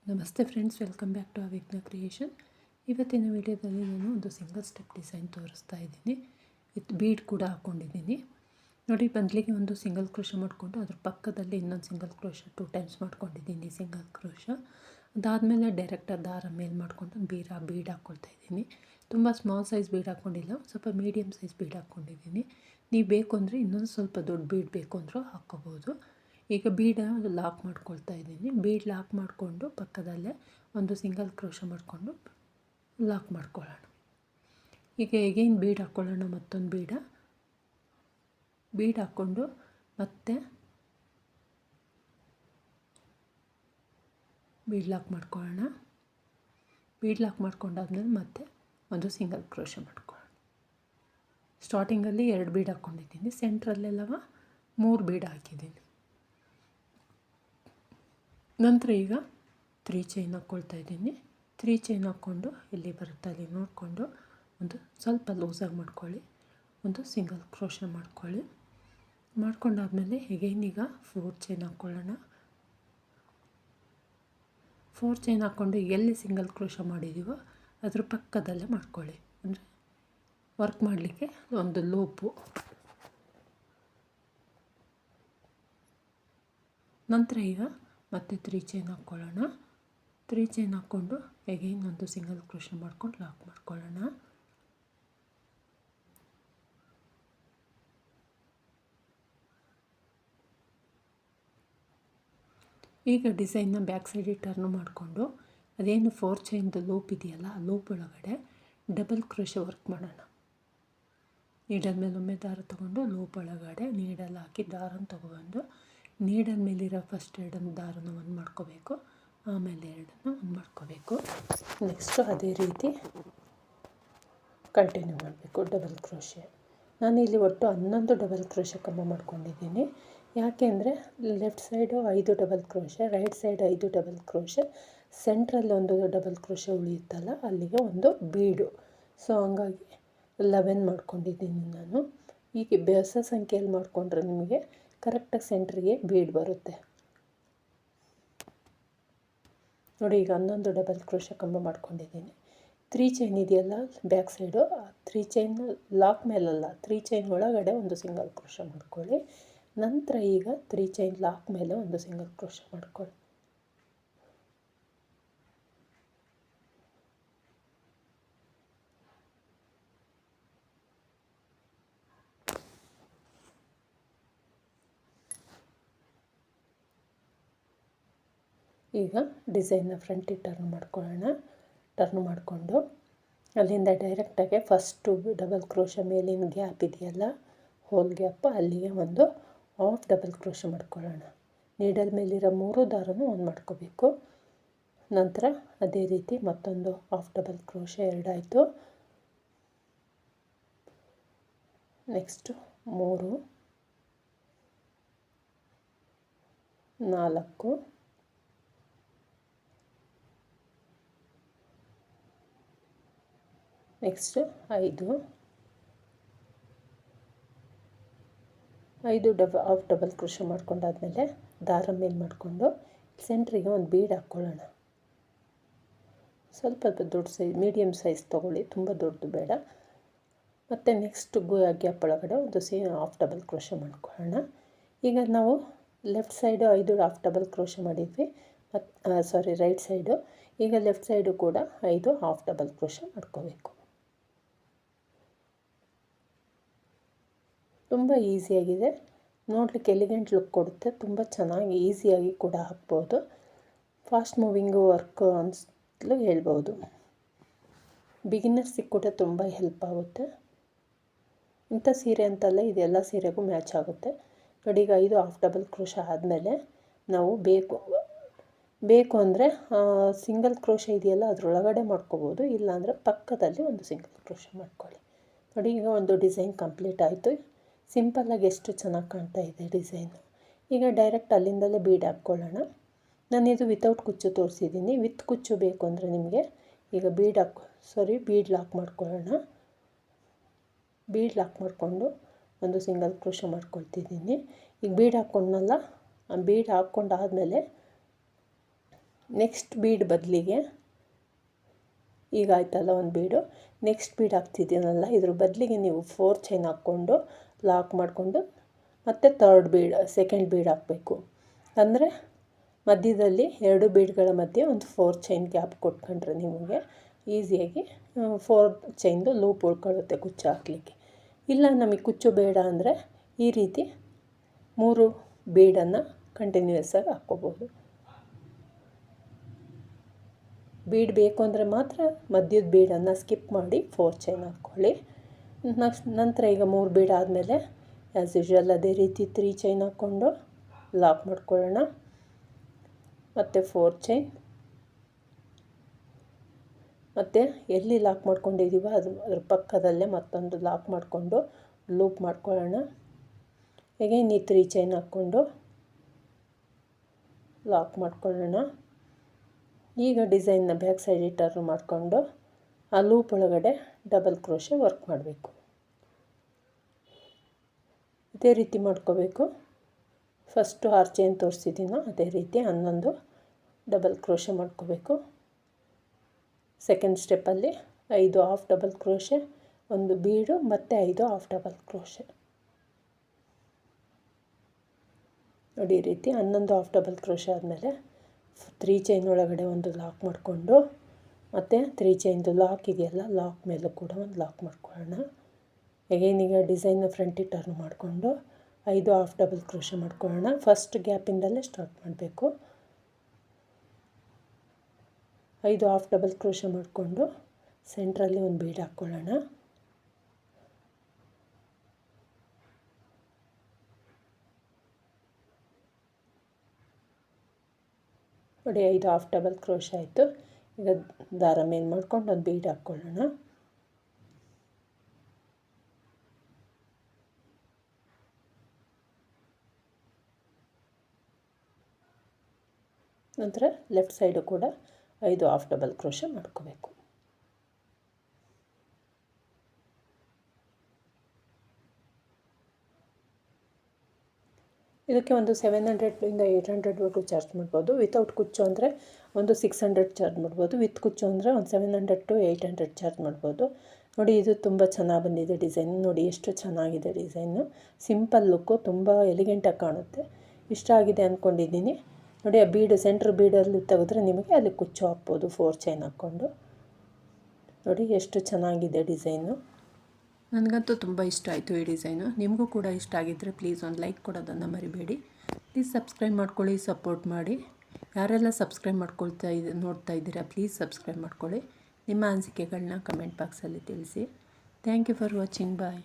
ನಮಸ್ತೆ friends, welcome back to Avighna creation. ಇವತ್ತಿನ ವಿಡಿಯೋದಲ್ಲಿ ನಾನು ಒಂದು ಸಿಂಗಲ್ ಸ್ಟೆಪ್ ಡಿಸೈನ್ ತೋರಿಸ್ತಾ ಇದ್ದೀನಿ. ವಿತ್ ಬೀಡ್ ಕೂಡ ಹಾಕ್ಕೊಂಡಿದ್ದೀನಿ ನೋಡಿ. ಬದಲಿಗೆ ಒಂದು ಸಿಂಗಲ್ ಕ್ರೋಶ ಮಾಡಿಕೊಂಡು ಅದ್ರ ಪಕ್ಕದಲ್ಲಿ ಇನ್ನೊಂದು ಸಿಂಗಲ್ ಕ್ರೋಶ 2 ಟೈಮ್ಸ್ ಮಾಡ್ಕೊಂಡಿದ್ದೀನಿ ಸಿಂಗಲ್ ಕ್ರೋಶ. ಅದಾದಮೇಲೆ ಡೈರೆಕ್ಟಾಗಿ ದಾರ ಮೇಲೆ ಮಾಡ್ಕೊಂಡು ಬೀಡ್ ಹಾಕ್ಕೊಳ್ತಾ ಇದ್ದೀನಿ. ತುಂಬ ಸ್ಮಾಲ್ ಸೈಜ್ ಬೀಡ್ ಹಾಕ್ಕೊಂಡಿಲ್ಲ, ಸ್ವಲ್ಪ ಮೀಡಿಯಮ್ ಸೈಜ್ ಬೀಡ್ ಹಾಕ್ಕೊಂಡಿದ್ದೀನಿ. ನೀವು ಬೇಕು ಅಂದರೆ ಇನ್ನೊಂದು ಸ್ವಲ್ಪ ದೊಡ್ಡ ಬೀಡ್ ಬೇಕು ಅಂದರೂ ಹಾಕ್ಕೋಬೋದು. ಈಗ ಬೀಡ ಲಾಕ್ ಮಾಡ್ಕೊಳ್ತಾ ಇದ್ದೀನಿ. ಬೀಡ್ ಲಾಕ್ ಮಾಡಿಕೊಂಡು ಪಕ್ಕದಲ್ಲೇ ಒಂದು ಸಿಂಗಲ್ ಕ್ರೋಶ ಮಾಡಿಕೊಂಡು ಲಾಕ್ ಮಾಡ್ಕೊಳ್ಳೋಣ. ಈಗ ಎಗೈನ್ ಬೀಡ್ ಹಾಕ್ಕೊಳ್ಳೋಣ. ಮತ್ತೊಂದು ಬೀಡ್ ಹಾಕ್ಕೊಂಡು ಮತ್ತೆ ಬೀಡ್ ಲಾಕ್ ಮಾಡ್ಕೊಳ್ಳೋಣ. ಬೀಡ್ ಲಾಕ್ ಮಾಡ್ಕೊಂಡಾದ್ಮೇಲೆ ಮತ್ತೆ ಒಂದು ಸಿಂಗಲ್ ಕ್ರೋಶ ಮಾಡ್ಕೊಳ್ಳೋಣ. ಸ್ಟಾರ್ಟಿಂಗಲ್ಲಿ 2 ಬೀಡ್ ಹಾಕ್ಕೊಂಡಿದ್ದೀನಿ, ಸೆಂಟ್ರಲ್ಲೆಲ್ಲವ 3 ಬೀಡ್ ಹಾಕಿದ್ದೀನಿ. ನಂತರ ಈಗ 3 ಚೈನ್ ಹಾಕ್ಕೊಳ್ತಾ ಇದ್ದೀನಿ. 3 ಚೈನ್ ಹಾಕ್ಕೊಂಡು ಇಲ್ಲಿ ಬರುತ್ತೆ ಅಲ್ಲಿ ನೋಡಿಕೊಂಡು ಒಂದು ಸ್ವಲ್ಪ ಲೂಸಾಗಿ ಮಾಡ್ಕೊಳ್ಳಿ, ಒಂದು ಸಿಂಗಲ್ ಕ್ರೋಶ ಮಾಡ್ಕೊಳ್ಳಿ. ಮಾಡ್ಕೊಂಡಾದ್ಮೇಲೆ ಎಗೈನ್ ಈಗ 4 ಚೈನ್ ಹಾಕ್ಕೊಳ್ಳೋಣ. 4 ಚೈನ್ ಹಾಕ್ಕೊಂಡು ಎಲ್ಲಿ ಸಿಂಗಲ್ ಕ್ರೋಶ ಮಾಡಿದ್ದೀವೋ ಅದ್ರ ಪಕ್ಕದಲ್ಲೇ ಮಾಡ್ಕೊಳ್ಳಿ, ಅಂದರೆ ವರ್ಕ್ ಮಾಡಲಿಕ್ಕೆ ಒಂದು ಲೂಪು. ನಂತರ ಈಗ ಮತ್ತೆ 3 ಚೈನ್ ಹಾಕ್ಕೊಳ್ಳೋಣ. 3 ಚೈನ್ ಹಾಕ್ಕೊಂಡು ಎಗೈನ್ ಒಂದು ಸಿಂಗಲ್ ಕ್ರೋಶ ಮಾಡ್ಕೊಂಡು ಲಾಕ್ ಮಾಡ್ಕೊಳ್ಳೋಣ. ಈಗ ಡಿಸೈನ್ನ ಬ್ಯಾಕ್ ಸೈಡಿಗೆ ಟರ್ನ್ ಮಾಡಿಕೊಂಡು ಅದೇನು 4 ಚೈನ್ದು ಲೂಪ್ ಇದೆಯಲ್ಲ, ಆ ಲೂಪ್ ಒಳಗಡೆ ಡಬಲ್ ಕ್ರೋಶ ವರ್ಕ್ ಮಾಡೋಣ. ನೀಡಲ್ ಮೇಲೆ ಒಮ್ಮೆ ದಾರ ತೊಗೊಂಡು ಲೂಪ್ ಒಳಗಡೆ ನೀಡಲ್ ಹಾಕಿ ದಾರನ ತೊಗೊಬಂದು ನೀಡಲ್ ಮೇಲಿರೋ ಫಸ್ಟ್ 2 ದಾರನ ಒಂದು ಮಾಡ್ಕೋಬೇಕು, ಆಮೇಲೆ 2 ಒಂದು ಮಾಡ್ಕೋಬೇಕು. ನೆಕ್ಸ್ಟು ಅದೇ ರೀತಿ ಕಂಟಿನ್ಯೂ ಮಾಡಬೇಕು ಡಬಲ್ ಕ್ರೋಶೆ. ನಾನಿಲ್ಲಿ ಒಟ್ಟು 11 ಡಬಲ್ ಕ್ರೋಶೆ ಕಂಬ ಮಾಡ್ಕೊಂಡಿದ್ದೀನಿ. ಯಾಕೆ ಅಂದರೆ left side 5 double crochet, right side 5 double crochet, ಸೆಂಟ್ರಲ್ಲಿ ಒಂದು ಡಬಲ್ ಕ್ರೋಶೆ ಉಳಿಯುತ್ತಲ್ಲ ಅಲ್ಲಿಗೆ ಒಂದು ಬೀಡು. ಸೊ ಹಂಗಾಗಿ 11 ಮಾಡ್ಕೊಂಡಿದ್ದೀನಿ ನಾನು. ಈಗ ಬೆಸ ಸಂಖ್ಯೆಯಲ್ಲಿ ಮಾಡಿಕೊಂಡ್ರೆ ನಿಮಗೆ ಕರೆಕ್ಟಾಗಿ ಸೆಂಟ್ರಿಗೆ ಬೀಡ್ ಬರುತ್ತೆ ನೋಡಿ. ಈಗ 11 ಡಬಲ್ ಕ್ರೋಶ ಕಂಬ ಮಾಡ್ಕೊಂಡಿದ್ದೀನಿ. 3 ಚೈನ್ ಇದೆಯಲ್ಲ ಬ್ಯಾಕ್ ಸೈಡು, 3 ಚೈನ್ ಲಾಕ್ ಮೇಲಲ್ಲ, 3 ಚೈನ್ ಒಳಗಡೆ ಒಂದು ಸಿಂಗಲ್ ಕ್ರೋಶ ಮಾಡ್ಕೊಳ್ಳಿ. ನಂತರ ಈಗ 3 ಚೈನ್ ಲಾಕ್ ಮೇಲೆ ಒಂದು ಸಿಂಗಲ್ ಕ್ರೋಶ ಮಾಡ್ಕೊಳ್ಳಿ. ಈಗ ಡಿಸೈನ್ನ ಫ್ರಂಟಿಗೆ ಟರ್ನ್ ಮಾಡ್ಕೊಳ್ಳೋಣ. ಟರ್ನ್ ಮಾಡಿಕೊಂಡು ಅಲ್ಲಿಂದ ಡೈರೆಕ್ಟಾಗಿ ಫಸ್ಟು ಡಬಲ್ ಕ್ರೋಶ ಮೇಲಿನ ಗ್ಯಾಪ್ ಇದೆಯಲ್ಲ, ಹೋಲ್ ಗ್ಯಾಪ್, ಅಲ್ಲಿಗೆ ಒಂದು ಹಾಫ್ ಡಬಲ್ ಕ್ರೋಶ ಮಾಡ್ಕೊಳ್ಳೋಣ. ನೀಡಲ್ ಮೇಲಿರೋ 3 ದಾರನೂ ಒಂದು ಮಾಡ್ಕೋಬೇಕು. ನಂತರ ಅದೇ ರೀತಿ ಮತ್ತೊಂದು ಹಾಫ್ ಡಬಲ್ ಕ್ರೋಶ 2 ಆಯಿತು. Next 3, 4, next 5 half double crochet ಮಾಡ್ಕೊಂಡಾದ್ಮೇಲೆ ದಾರ ಮೇಲೆ ಮಾಡಿಕೊಂಡು ಸೆಂಟ್ರಿಗೆ ಒಂದು ಬೀಡ್ ಹಾಕ್ಕೊಳ್ಳೋಣ. ಸ್ವಲ್ಪ ದೊಡ್ಡ ಸೈಜ್ ಮೀಡಿಯಮ್ ಸೈಜ್ ತೊಗೊಳ್ಳಿ, ತುಂಬ ದೊಡ್ಡದು ಬೇಡ. ಮತ್ತು ನೆಕ್ಸ್ಟ್ ಗ್ಯಾಪ್ ಒಳಗಡೆ ಒಂದು ಹಾಫ್ ಡಬಲ್ ಕ್ರೋಶ ಮಾಡ್ಕೊಳ್ಳೋಣ. ಈಗ ನಾವು left side 5 half double crochet ಮಾಡಿದ್ವಿ, ರೈಟ್ ಸೈಡು. ಈಗ ಲೆಫ್ಟ್ ಸೈಡು ಕೂಡ 5 ಹಾಫ್ ಡಬಲ್ ಕ್ರೋಶ ಮಾಡ್ಕೋಬೇಕು. ತುಂಬ ಈಸಿಯಾಗಿದೆ, ನೋಡಲಿಕ್ಕೆ ಎಲಿಗೆಂಟ್ ಲುಕ್ ಕೊಡುತ್ತೆ, ತುಂಬ ಚೆನ್ನಾಗಿ ಈಸಿಯಾಗಿ ಕೂಡ ಹಾಕ್ಬೋದು. ಫಾಸ್ಟ್ ಮೂವಿಂಗು ವರ್ಕ್ ಅಂತಲೂ ಹೇಳ್ಬೋದು. ಬಿಗಿನರ್ಸಿಗೆ ಕೂಡ ತುಂಬ ಹೆಲ್ಪ್ ಆಗುತ್ತೆ. ಇಂಥ ಸೀರೆ ಅಂತಲ್ಲ, ಇದೆಲ್ಲ ಸೀರೆಗೂ ಮ್ಯಾಚ್ ಆಗುತ್ತೆ ನೋಡಿ. ಈಗ 5 ಹಾಫ್ ಡಬಲ್ ಕ್ರೋಶ ಆದಮೇಲೆ ನಾವು ಬೇಕು ಅಂದರೆ ಸಿಂಗಲ್ ಕ್ರೋಶ ಇದೆಯಲ್ಲ ಅದರೊಳಗಡೆ ಮಾಡ್ಕೋಬೋದು, ಇಲ್ಲಾಂದರೆ ಪಕ್ಕದಲ್ಲಿ ಒಂದು ಸಿಂಗಲ್ ಕ್ರೋಶ ಮಾಡ್ಕೊಳ್ಳಿ ನೋಡಿ. ಈಗ ಒಂದು ಡಿಸೈನ್ ಕಂಪ್ಲೀಟ್ ಆಯಿತು. ಸಿಂಪಲ್ಲಾಗಿ ಎಷ್ಟು ಚೆನ್ನಾಗಿ ಕಾಣ್ತಾ ಇದೆ ಡಿಸೈನು. ಈಗ ಡೈರೆಕ್ಟ್ ಅಲ್ಲಿಂದಲೇ ಬೀಡ್ ಹಾಕ್ಕೊಳ್ಳೋಣ. ನಾನಿದು ವಿತೌಟ್ ಕುಚ್ಚು ತೋರಿಸಿದ್ದೀನಿ. ವಿತ್ ಕುಚ್ಚು ಬೇಕು ಅಂದರೆ ನಿಮಗೆ ಈಗ ಬೀಡ್ ಲಾಕ್ ಮಾಡ್ಕೊಳ್ಳೋಣ. ಬೀಡ್ ಲಾಕ್ ಮಾಡಿಕೊಂಡು ಒಂದು ಸಿಂಗಲ್ ಕ್ರೋಶ ಮಾಡ್ಕೊಳ್ತಿದ್ದೀನಿ. ಈಗ ಬೀಡ್ ಹಾಕ್ಕೊಂಡ್ನಲ್ಲ, ಬೀಡ್ ಹಾಕ್ಕೊಂಡಾದಮೇಲೆ ನೆಕ್ಸ್ಟ್ ಬೀಡ್ ಬದಲಿಗೆ ಈಗ ಆಯ್ತಲ್ಲ ಒಂದು ಬೀಡು, ನೆಕ್ಸ್ಟ್ ಬೀಡ್ ಹಾಕ್ತಿದ್ದೀನಲ್ಲ ಇದ್ರ ಬದಲಿಗೆ ನೀವು 4 ಚೈನ್ ಹಾಕ್ಕೊಂಡು ಲಾಕ್ ಮಾಡಿಕೊಂಡು ಮತ್ತು ಸೆಕೆಂಡ್ ಬೀಡ್ ಹಾಕಬೇಕು. ಅಂದರೆ ಮಧ್ಯದಲ್ಲಿ 2 ಬೀಡ್ಗಳ ಮಧ್ಯೆ ಒಂದು 4 ಚೈನ್ ಗ್ಯಾಪ್ ಕೊಟ್ಕೊಂಡ್ರೆ ನಿಮಗೆ ಈಸಿಯಾಗಿ 4 ಚೈನ್ದು ಲೂಪ್ ಉಳ್ಕೊಳ್ಳುತ್ತೆ ಕುಚ್ಚು ಹಾಕಲಿಕ್ಕೆ. ಇಲ್ಲ ನಮಗೆ ಕುಚ್ಚು ಬೇಡ ಅಂದರೆ ಈ ರೀತಿ 3 ಬೀಡನ್ನು ಕಂಟಿನ್ಯೂಯಸ್ ಆಗಿ ಹಾಕ್ಕೋಬೋದು. ಬೀಡ್ ಬೇಕು ಅಂದರೆ ಮಾತ್ರ ಮಧ್ಯದ ಬೀಡನ್ನು ಸ್ಕಿಪ್ ಮಾಡಿ 4 ಚೈನ್ ಹಾಕ್ಕೊಳ್ಳಿ. ನಂತರ ಈಗ 3 ಬೀಡ್ ಆದಮೇಲೆ ಆ್ಯಸ್ ಯೂಶ್ವಲ್ ಅದೇ ರೀತಿ 3 ಚೈನ್ ಹಾಕ್ಕೊಂಡು ಲಾಕ್ ಮಾಡ್ಕೊಳ್ಳೋಣ. ಮತ್ತು 4 ಚೈನ್, ಮತ್ತು ಎಲ್ಲಿ ಲಾಕ್ ಮಾಡ್ಕೊಂಡಿದ್ದೀವೋ ಅದ್ರ ಪಕ್ಕದಲ್ಲೇ ಮತ್ತೊಂದು ಲಾಕ್ ಮಾಡಿಕೊಂಡು ಲೂಪ್ ಮಾಡ್ಕೊಳ್ಳೋಣ. ಅಗೈನ್ ಈ 3 ಚೈನ್ ಹಾಕ್ಕೊಂಡು ಲಾಕ್ ಮಾಡ್ಕೊಳ್ಳೋಣ. ಈಗ ಡಿಸೈನ್ನ ಬ್ಯಾಕ್ ಸೈಡ್ ಟರ್ನ್ ಮಾಡಿಕೊಂಡು ಆ ಲೂಪ್ ಒಳಗಡೆ ಡಬಲ್ ಕ್ರೋಶೆ ವರ್ಕ್ ಮಾಡಬೇಕು. ಇದೇ ರೀತಿ ಮಾಡ್ಕೋಬೇಕು. ಫಸ್ಟು 6 ಚೈನ್ ತೋರಿಸಿದ್ದೀನೋ ಅದೇ ರೀತಿ 11 ಡಬಲ್ ಕ್ರೋಶೆ ಮಾಡ್ಕೋಬೇಕು. ಸೆಕೆಂಡ್ ಸ್ಟೆಪ್ಪಲ್ಲಿ 5 ಹಾಫ್ ಡಬಲ್ ಕ್ರೋಶೆ, 1 ಬೀಡು ಮತ್ತು 5 ಹಾಫ್ ಡಬಲ್ ಕ್ರೋಶೆ. ನೋಡಿ ಈ ರೀತಿ 11 ಹಾಫ್ ಡಬಲ್ ಕ್ರೋಶೆ ಆದಮೇಲೆ 3 ಚೈನ್ ಒಳಗಡೆ ಒಂದು ಲಾಕ್ ಮಾಡಿಕೊಂಡು ಮತ್ತು 3 ಚೈನ್ದು ಲಾಕ್ ಇದೆಯಲ್ಲ ಲಾಕ್ ಮೇಲೂ ಕೂಡ ಒಂದು ಲಾಕ್ ಮಾಡ್ಕೊಳ್ಳೋಣ. ಅಗೈನ್ ಈಗ ಡಿಸೈನ್ನ ಫ್ರಂಟಿಗೆ ಟರ್ನ್ ಮಾಡಿಕೊಂಡು 5 ಹಾಫ್ ಡಬಲ್ ಕ್ರೋಶೆ ಮಾಡ್ಕೊಳ್ಳೋಣ. ಫಸ್ಟ್ ಗ್ಯಾಪಿಂದಲೇ ಸ್ಟಾರ್ಟ್ ಮಾಡಬೇಕು. 5 ಹಾಫ್ ಡಬಲ್ ಕ್ರೋಶೆ ಮಾಡಿಕೊಂಡು ಸೆಂಟ್ರಲ್ಲಿ ಒಂದು ಬೀಡ್ ಹಾಕ್ಕೊಳ್ಳೋಣ. ನೋಡಿ 5 ಹಾಫ್ ಡಬಲ್ ಕ್ರೋಶೆ ಆಯಿತು. ಈಗ ದಾರ ಮೇಲೆ ಮಾಡ್ಕೊಂಡು ಒಂದು ಬೀಡ್ ಹಾಕ್ಕೊಳ್ಳೋಣ. ನಂತರ ಲೆಫ್ಟ್ ಸೈಡು ಕೂಡ 5 ಹಾಫ್ ಡಬಲ್ ಕ್ರೋಶೆ ಮಾಡ್ಕೋಬೇಕು. ಇದಕ್ಕೆ ಒಂದು 700ಇಂದ 800ವರೆಗೂ ಚಾರ್ಜ್ ಮಾಡ್ಬೋದು. ವಿತೌಟ್ ಕುಚ್ಚು ಅಂದರೆ ಒಂದು 600 ಚಾರ್ಜ್ ಮಾಡ್ಬೋದು. ವಿತ್ ಕುಚ್ಚು ಅಂದರೆ ಒಂದು 700 to 800 ಚಾರ್ಜ್ ಮಾಡ್ಬೋದು. ನೋಡಿ ಇದು ತುಂಬ ಚೆನ್ನಾಗಿ ಬಂದಿದೆ ಡಿಸೈನ್. ನೋಡಿ ಎಷ್ಟು ಚೆನ್ನಾಗಿದೆ ಡಿಸೈನು. ಸಿಂಪಲ್ ಲುಕ್ಕು, ತುಂಬ ಎಲಿಗೆಂಟಾಗಿ ಕಾಣುತ್ತೆ. ಇಷ್ಟ ಆಗಿದೆ ಅಂದ್ಕೊಂಡಿದ್ದೀನಿ. ನೋಡಿ ಆ ಬೀಡು ಸೆಂಟ್ರ್ ಬೀಡಲ್ಲಿ ತೆಗೆದ್ರೆ ನಿಮಗೆ ಅಲ್ಲಿ ಕುಚ್ಚು ಹಾಕ್ಬೋದು 4 ಚೈನ್ ಹಾಕ್ಕೊಂಡು. ನೋಡಿ ಎಷ್ಟು ಚೆನ್ನಾಗಿದೆ ಡಿಸೈನು. ನನಗಂತೂ ತುಂಬ ಇಷ್ಟ ಆಯಿತು ಈ ಡಿಸೈನು. ನಿಮಗೂ ಕೂಡ ಇಷ್ಟ ಆಗಿದ್ದರೆ ಪ್ಲೀಸ್ ಒಂದು ಲೈಕ್ ಕೊಡೋದನ್ನು ಮರಿಬೇಡಿ. ಪ್ಲೀಸ್ ಸಬ್ಸ್ಕ್ರೈಬ್ ಮಾಡ್ಕೊಳ್ಳಿ, ಸಪೋರ್ಟ್ ಮಾಡಿ. ಯಾರೆಲ್ಲ ಸಬ್ಸ್ಕ್ರೈಬ್ ನೋಡ್ತಾ ಇದ್ದೀರಾ ಪ್ಲೀಸ್ ಸಬ್ಸ್ಕ್ರೈಬ್ ಮಾಡ್ಕೊಳ್ಳಿ. ನಿಮ್ಮ ಅನಿಸಿಕೆಗಳನ್ನ ಕಮೆಂಟ್ ಬಾಕ್ಸಲ್ಲಿ ತಿಳಿಸಿ. Thank you for watching. Bye.